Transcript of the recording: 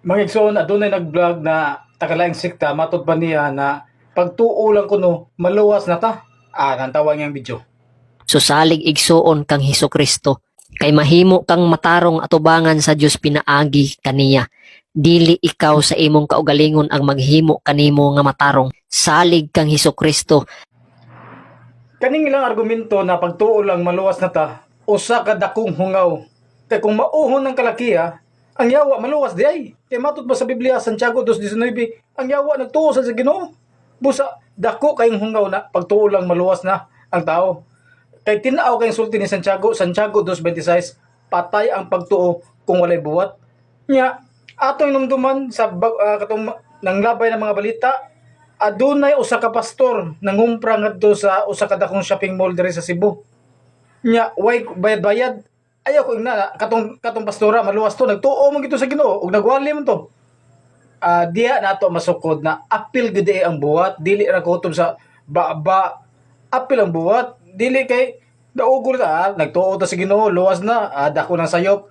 Mga igsoon, adunay nag-vlog na takalaing sikta matud pa niya na pagtuo lang kuno maluwas na ta. Nantawa niyang video. Susalig igsuon kang Hesukristo kay mahimo kang matarong atubangan sa Dios pinaagi kaniya. Dili ikaw sa imong kaugalingon ang maghimo kanimo nga matarong. Salig kang Hesukristo. Kaning ilang argumento na pagtuo lang maluwas na ta, usa ka dakong hungaw. Kay kung mauhon ng kalakiya, ang yawa maluwas di ay. Kay matud pa sa Biblia Santiago 2:19, ang yawa nagtuo sa Ginoo. Busa dako kayong hungaw na pagtuo lang maluwas na ang tao. Kay tinaaw kayong sulti ni Santiago 2:26, patay ang pagtuo kung walay buwat. Nya, atong numduman sa katong nanglabay ng mga balita, adunay usa ka pastor nangumpra ngadto sa usa ka dakong shopping mall diri sa Cebu. Nya, way bayad-bayad. Ayaw ko na katong pastora maluwas to, nagtuo man gito sa Ginoo ug nagwali man to. Diha nato masukod na apil gud ang buwat, dili ra kutob sa baba. Apil ang buwat, dili kay naugol ta, nagtuo ta sa Ginoo, luwas na, dako ng sayop.